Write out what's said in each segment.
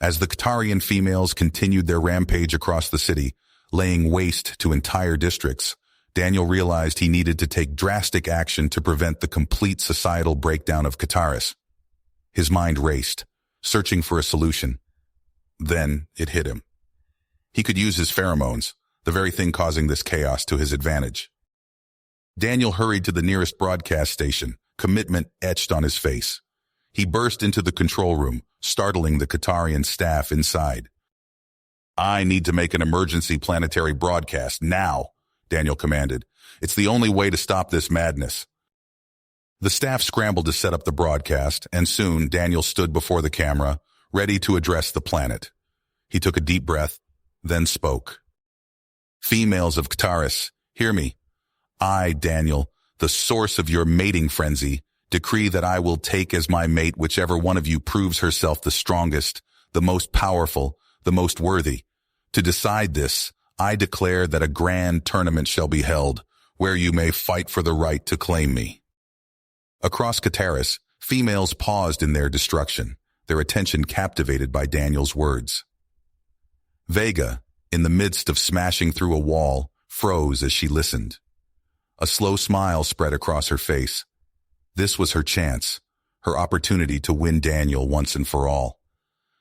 As the Qatarian females continued their rampage across the city, laying waste to entire districts, Daniel realized he needed to take drastic action to prevent the complete societal breakdown of Qataris. His mind raced, searching for a solution. Then it hit him. He could use his pheromones, the very thing causing this chaos, to his advantage. Daniel hurried to the nearest broadcast station, commitment etched on his face. He burst into the control room, startling the Qatarian staff inside. "I need to make an emergency planetary broadcast now," Daniel commanded. "It's the only way to stop this madness." The staff scrambled to set up the broadcast, and soon Daniel stood before the camera, ready to address the planet. He took a deep breath, then spoke. "Females of Qataris, hear me. I, Daniel, the source of your mating frenzy, decree that I will take as my mate whichever one of you proves herself the strongest, the most powerful, the most worthy. To decide this, I declare that a grand tournament shall be held, where you may fight for the right to claim me." Across Qataris, females paused in their destruction, their attention captivated by Daniel's words. Vega, in the midst of smashing through a wall, froze as she listened. A slow smile spread across her face. This was her chance, her opportunity to win Daniel once and for all.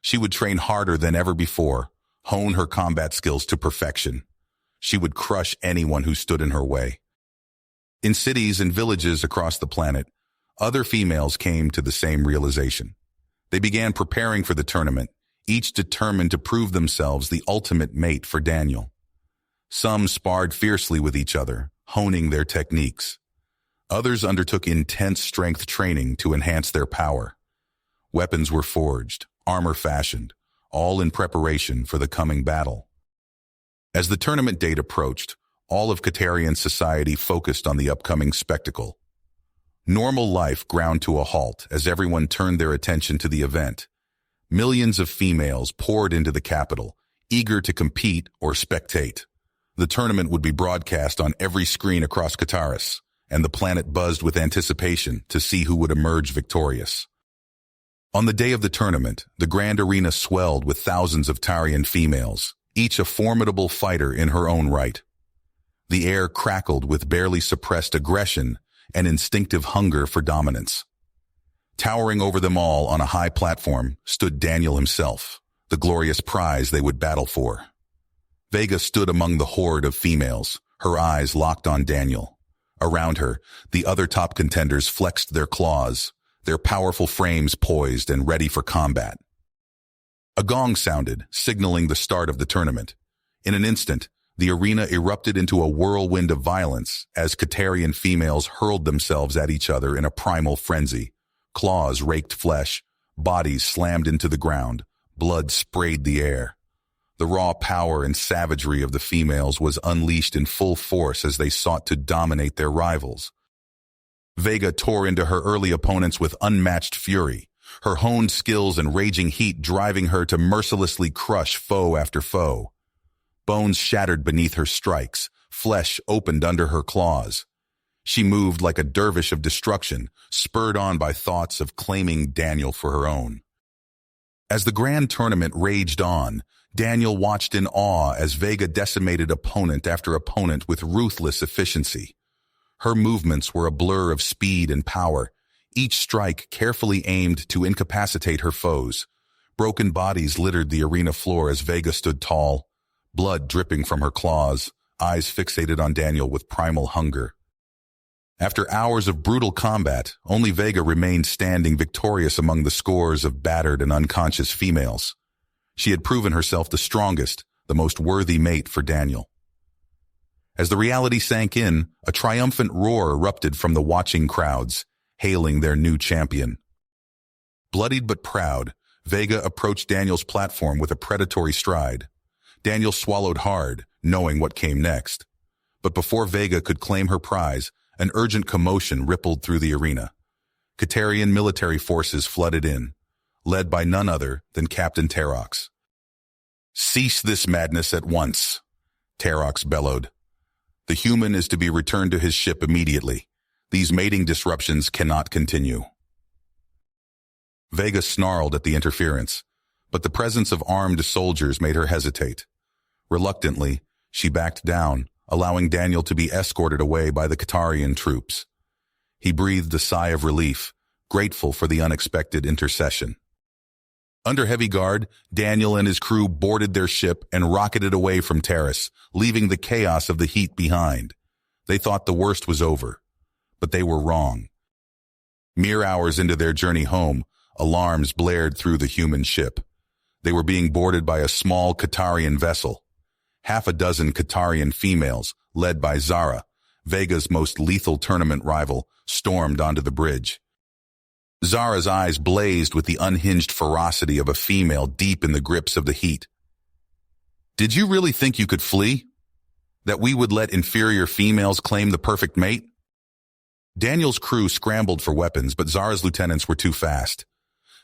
She would train harder than ever before, hone her combat skills to perfection. She would crush anyone who stood in her way. In cities and villages across the planet, other females came to the same realization. They began preparing for the tournament, each determined to prove themselves the ultimate mate for Daniel. Some sparred fiercely with each other, honing their techniques. Others undertook intense strength training to enhance their power. Weapons were forged, armor fashioned, all in preparation for the coming battle. As the tournament date approached, all of Qatarian society focused on the upcoming spectacle. Normal life ground to a halt as everyone turned their attention to the event. Millions of females poured into the capital, eager to compete or spectate. The tournament would be broadcast on every screen across Qataris, and the planet buzzed with anticipation to see who would emerge victorious. On the day of the tournament, the grand arena swelled with thousands of Tarian females, each a formidable fighter in her own right. The air crackled with barely suppressed aggression and instinctive hunger for dominance. Towering over them all on a high platform stood Daniel himself, the glorious prize they would battle for. Vega stood among the horde of females, her eyes locked on Daniel. Around her, the other top contenders flexed their claws, their powerful frames poised and ready for combat. A gong sounded, signaling the start of the tournament. In an instant, the arena erupted into a whirlwind of violence as Qatarian females hurled themselves at each other in a primal frenzy. Claws raked flesh, bodies slammed into the ground, blood sprayed the air. The raw power and savagery of the females was unleashed in full force as they sought to dominate their rivals. Vega tore into her early opponents with unmatched fury, her honed skills and raging heat driving her to mercilessly crush foe after foe. Bones shattered beneath her strikes, flesh opened under her claws. She moved like a dervish of destruction, spurred on by thoughts of claiming Daniel for her own. As the grand tournament raged on, Daniel watched in awe as Vega decimated opponent after opponent with ruthless efficiency. Her movements were a blur of speed and power, each strike carefully aimed to incapacitate her foes. Broken bodies littered the arena floor as Vega stood tall, blood dripping from her claws, eyes fixated on Daniel with primal hunger. After hours of brutal combat, only Vega remained standing victorious among the scores of battered and unconscious females. She had proven herself the strongest, the most worthy mate for Daniel. As the reality sank in, a triumphant roar erupted from the watching crowds, hailing their new champion. Bloodied but proud, Vega approached Daniel's platform with a predatory stride. Daniel swallowed hard, knowing what came next. But before Vega could claim her prize, an urgent commotion rippled through the arena. Qatarian military forces flooded in, led by none other than Captain Orcs. "Cease this madness at once," Orcs bellowed. "The human is to be returned to his ship immediately. These mating disruptions cannot continue." Vega snarled at the interference, but the presence of armed soldiers made her hesitate. Reluctantly, she backed down, allowing Daniel to be escorted away by the Qatarian troops. He breathed a sigh of relief, grateful for the unexpected intercession. Under heavy guard, Daniel and his crew boarded their ship and rocketed away from Terrace, leaving the chaos of the heat behind. They thought the worst was over, but they were wrong. Mere hours into their journey home, alarms blared through the human ship. They were being boarded by a small Qatarian vessel. Half a dozen Qatarian females, led by Zara, Vega's most lethal tournament rival, stormed onto the bridge. Zara's eyes blazed with the unhinged ferocity of a female deep in the grips of the heat. "Did you really think you could flee? That we would let inferior females claim the perfect mate?" Daniel's crew scrambled for weapons, but Zara's lieutenants were too fast.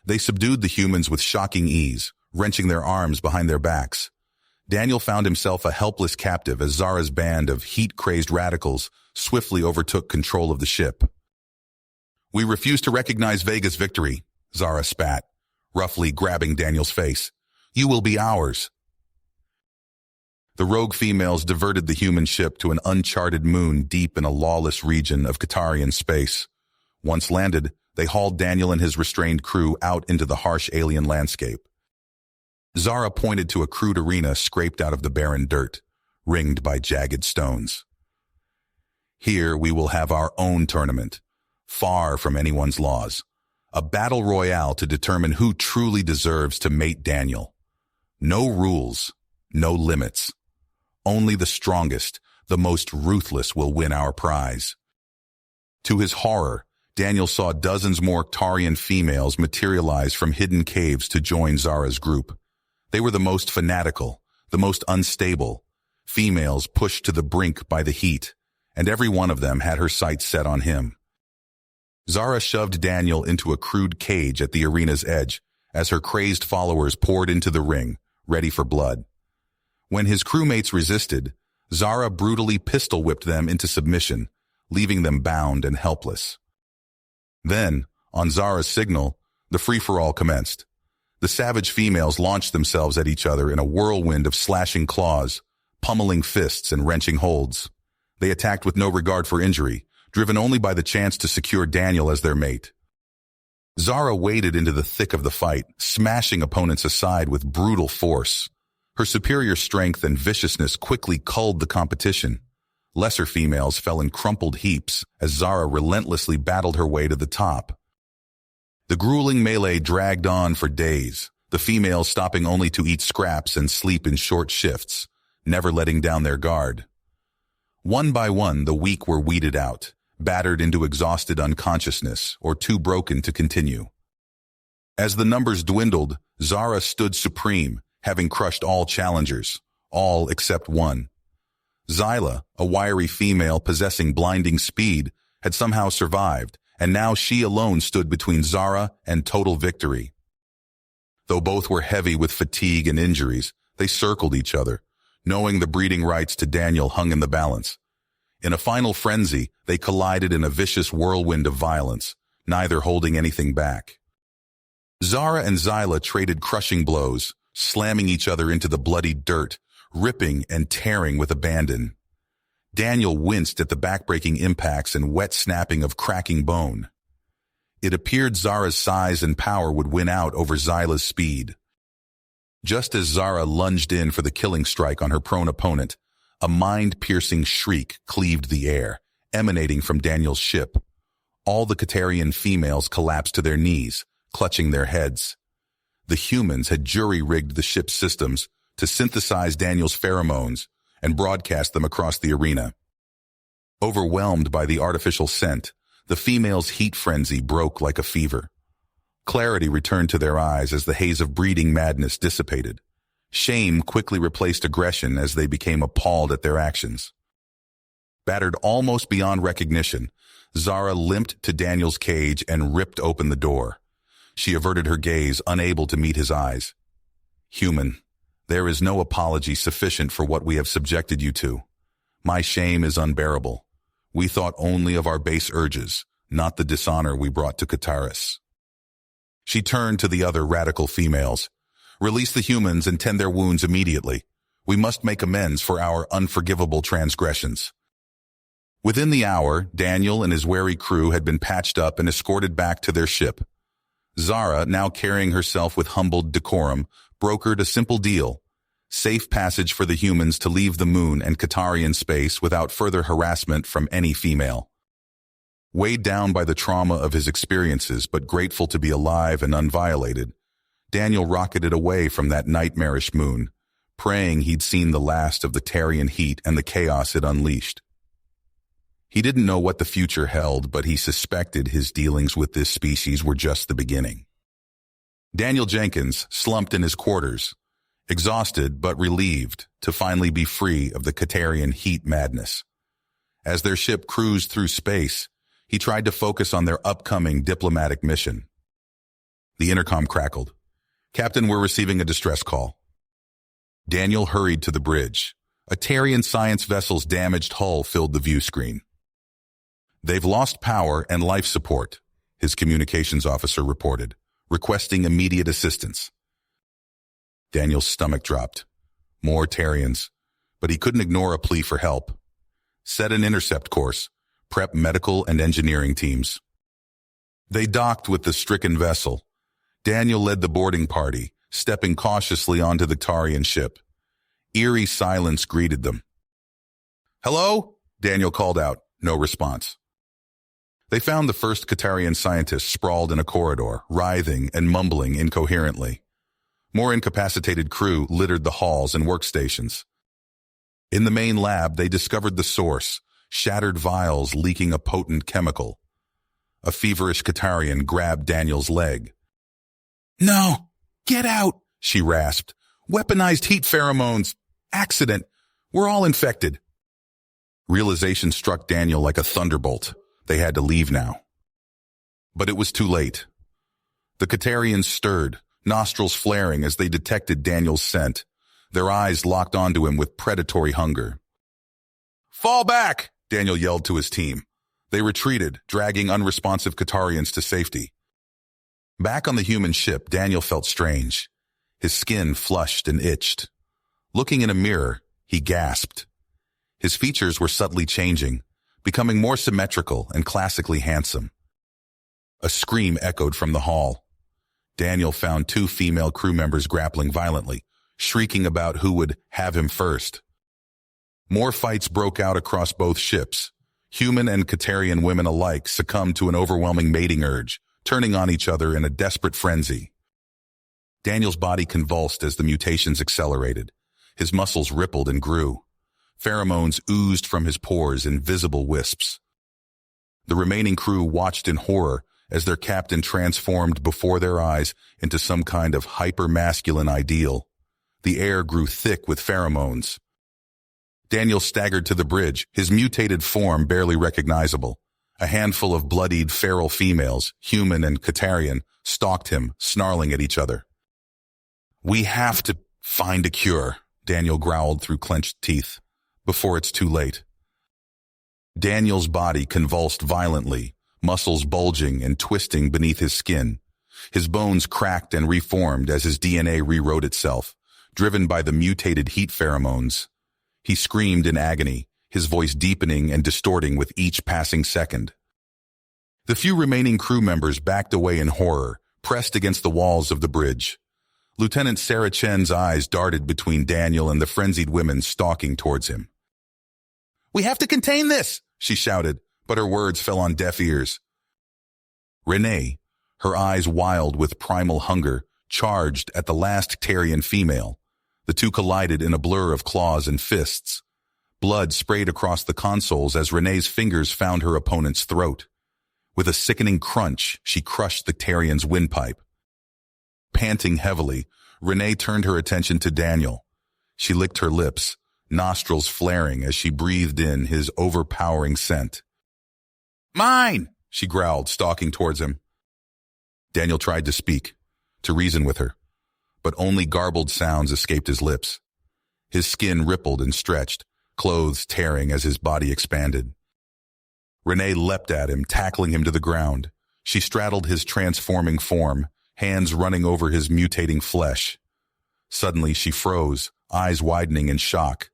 They subdued the humans with shocking ease, wrenching their arms behind their backs. Daniel found himself a helpless captive as Zara's band of heat-crazed radicals swiftly overtook control of the ship. "We refuse to recognize Vega's victory," Zara spat, roughly grabbing Daniel's face. "You will be ours." The rogue females diverted the human ship to an uncharted moon deep in a lawless region of Qatarian space. Once landed, they hauled Daniel and his restrained crew out into the harsh alien landscape. Zara pointed to a crude arena scraped out of the barren dirt, ringed by jagged stones. "Here we will have our own tournament, far from anyone's laws. A battle royale to determine who truly deserves to mate Daniel. No rules, no limits. Only the strongest, the most ruthless will win our prize." To his horror, Daniel saw dozens more Qatarian females materialize from hidden caves to join Zara's group. They were the most fanatical, the most unstable, females pushed to the brink by the heat, and every one of them had her sights set on him. Zara shoved Daniel into a crude cage at the arena's edge as her crazed followers poured into the ring, ready for blood. When his crewmates resisted, Zara brutally pistol-whipped them into submission, leaving them bound and helpless. Then, on Zara's signal, the free-for-all commenced. The savage females launched themselves at each other in a whirlwind of slashing claws, pummeling fists and wrenching holds. They attacked with no regard for injury, driven only by the chance to secure Daniel as their mate. Zara waded into the thick of the fight, smashing opponents aside with brutal force. Her superior strength and viciousness quickly culled the competition. Lesser females fell in crumpled heaps as Zara relentlessly battled her way to the top. The grueling melee dragged on for days, the females stopping only to eat scraps and sleep in short shifts, never letting down their guard. One by one, the weak were weeded out, battered into exhausted unconsciousness or too broken to continue. As the numbers dwindled, Zara stood supreme, having crushed all challengers, all except one. Zyla, a wiry female possessing blinding speed, had somehow survived, and now she alone stood between Zara and total victory. Though both were heavy with fatigue and injuries, they circled each other, knowing the breeding rights to Daniel hung in the balance. In a final frenzy, they collided in a vicious whirlwind of violence, neither holding anything back. Zara and Zyla traded crushing blows, slamming each other into the bloody dirt, ripping and tearing with abandon. Daniel winced at the backbreaking impacts and wet snapping of cracking bone. It appeared Zara's size and power would win out over Zyla's speed. Just as Zara lunged in for the killing strike on her prone opponent, a mind-piercing shriek cleaved the air, emanating from Daniel's ship. All the Qatarian females collapsed to their knees, clutching their heads. The humans had jury-rigged the ship's systems to synthesize Daniel's pheromones and broadcast them across the arena. Overwhelmed by the artificial scent, the females' heat frenzy broke like a fever. Clarity returned to their eyes as the haze of breeding madness dissipated. Shame quickly replaced aggression as they became appalled at their actions. Battered almost beyond recognition, Zara limped to Daniel's cage and ripped open the door. She averted her gaze, unable to meet his eyes. "Human, there is no apology sufficient for what we have subjected you to. My shame is unbearable. We thought only of our base urges, not the dishonor we brought to Qataris." She turned to the other radical females. Release the humans and tend their wounds immediately. We must make amends for our unforgivable transgressions. Within the hour, Daniel and his wary crew had been patched up and escorted back to their ship. Zara, now carrying herself with humbled decorum, brokered a simple deal: safe passage for the humans to leave the moon and Qatarian space without further harassment from any female. Weighed down by the trauma of his experiences but grateful to be alive and unviolated, Daniel rocketed away from that nightmarish moon, praying he'd seen the last of the Tarian heat and the chaos it unleashed. He didn't know what the future held, but he suspected his dealings with this species were just the beginning. Daniel Jenkins slumped in his quarters, exhausted but relieved to finally be free of the Qatarian heat madness. As their ship cruised through space, he tried to focus on their upcoming diplomatic mission. The intercom crackled. "Captain, we're receiving a distress call." Daniel hurried to the bridge. A Tarian science vessel's damaged hull filled the view screen. "They've lost power and life support," his communications officer reported, requesting immediate assistance. Daniel's stomach dropped. More Tarians, but he couldn't ignore a plea for help. "Set an intercept course. Prep medical and engineering teams." They docked with the stricken vessel. Daniel led the boarding party, stepping cautiously onto the Tarian ship. Eerie silence greeted them. "Hello?" Daniel called out. No response. They found the first Qatarian scientist sprawled in a corridor, writhing and mumbling incoherently. More incapacitated crew littered the halls and workstations. In the main lab, they discovered the source, shattered vials leaking a potent chemical. A feverish Qatarian grabbed Daniel's leg. "No! Get out!" she rasped. "Weaponized heat pheromones! Accident! We're all infected!" Realization struck Daniel like a thunderbolt. They had to leave now. But it was too late. The Qatarians stirred, nostrils flaring as they detected Daniel's scent. Their eyes locked onto him with predatory hunger. "Fall back!" Daniel yelled to his team. They retreated, dragging unresponsive Qatarians to safety. Back on the human ship, Daniel felt strange. His skin flushed and itched. Looking in a mirror, he gasped. His features were subtly changing, becoming more symmetrical and classically handsome. A scream echoed from the hall. Daniel found two female crew members grappling violently, shrieking about who would have him first. More fights broke out across both ships. Human and Qatarian women alike succumbed to an overwhelming mating urge, turning on each other in a desperate frenzy. Daniel's body convulsed as the mutations accelerated. His muscles rippled and grew. Pheromones oozed from his pores in visible wisps. The remaining crew watched in horror as their captain transformed before their eyes into some kind of hyper-masculine ideal. The air grew thick with pheromones. Daniel staggered to the bridge, his mutated form barely recognizable. A handful of bloodied feral females, human and Qatarian, stalked him, snarling at each other. "We have to find a cure," Daniel growled through clenched teeth, "before it's too late." Daniel's body convulsed violently, muscles bulging and twisting beneath his skin. His bones cracked and reformed as his DNA rewrote itself, driven by the mutated heat pheromones. He screamed in agony, his voice deepening and distorting with each passing second. The few remaining crew members backed away in horror, pressed against the walls of the bridge. Lieutenant Sarah Chen's eyes darted between Daniel and the frenzied women stalking towards him. "We have to contain this!" she shouted, but her words fell on deaf ears. Renee, her eyes wild with primal hunger, charged at the last Tarian female. The two collided in a blur of claws and fists. Blood sprayed across the consoles as Renee's fingers found her opponent's throat. With a sickening crunch, she crushed the Tarian's windpipe. Panting heavily, Renee turned her attention to Daniel. She licked her lips, nostrils flaring as she breathed in his overpowering scent. "Mine!" she growled, stalking towards him. Daniel tried to speak, to reason with her, but only garbled sounds escaped his lips. His skin rippled and stretched, clothes tearing as his body expanded. Renee leapt at him, tackling him to the ground. She straddled his transforming form, hands running over his mutating flesh. Suddenly, she froze, eyes widening in shock.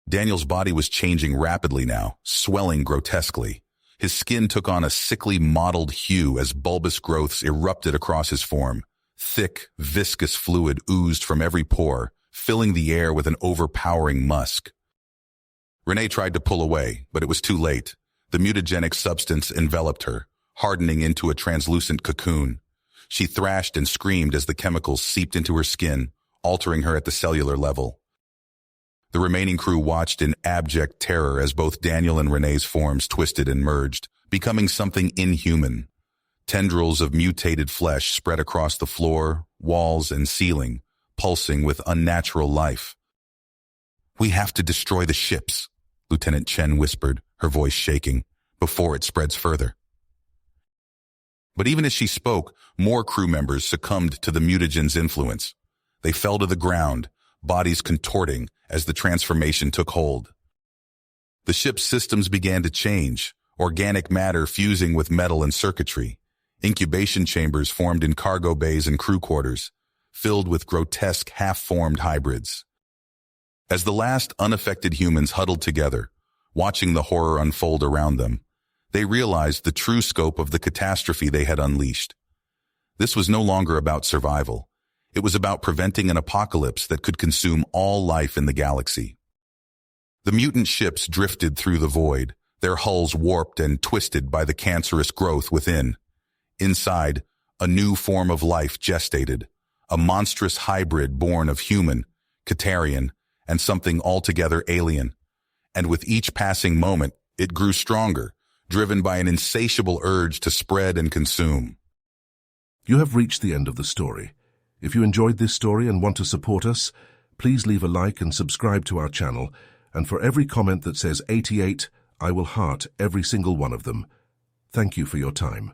Daniel's body was changing rapidly now, swelling grotesquely. His skin took on a sickly mottled hue as bulbous growths erupted across his form. Thick, viscous fluid oozed from every pore, filling the air with an overpowering musk. Renee tried to pull away, but it was too late. The mutagenic substance enveloped her, hardening into a translucent cocoon. She thrashed and screamed as the chemicals seeped into her skin, altering her at the cellular level. The remaining crew watched in abject terror as both Daniel and Renee's forms twisted and merged, becoming something inhuman. Tendrils of mutated flesh spread across the floor, walls, and ceiling, pulsing with unnatural life. "We have to destroy the ships," Lieutenant Chen whispered, her voice shaking, "before it spreads further." But even as she spoke, more crew members succumbed to the mutagen's influence. They fell to the ground, bodies contorting as the transformation took hold. The ship's systems began to change, organic matter fusing with metal and circuitry. Incubation chambers formed in cargo bays and crew quarters, filled with grotesque half-formed hybrids. As the last unaffected humans huddled together, watching the horror unfold around them, they realized the true scope of the catastrophe they had unleashed. This was no longer about survival. It was about preventing an apocalypse that could consume all life in the galaxy. The mutant ships drifted through the void, their hulls warped and twisted by the cancerous growth within. Inside, a new form of life gestated, a monstrous hybrid born of human, Catarian, and something altogether alien. And with each passing moment, it grew stronger, driven by an insatiable urge to spread and consume. You have reached the end of the story. If you enjoyed this story and want to support us, please leave a like and subscribe to our channel, and for every comment that says 88, I will heart every single one of them. Thank you for your time.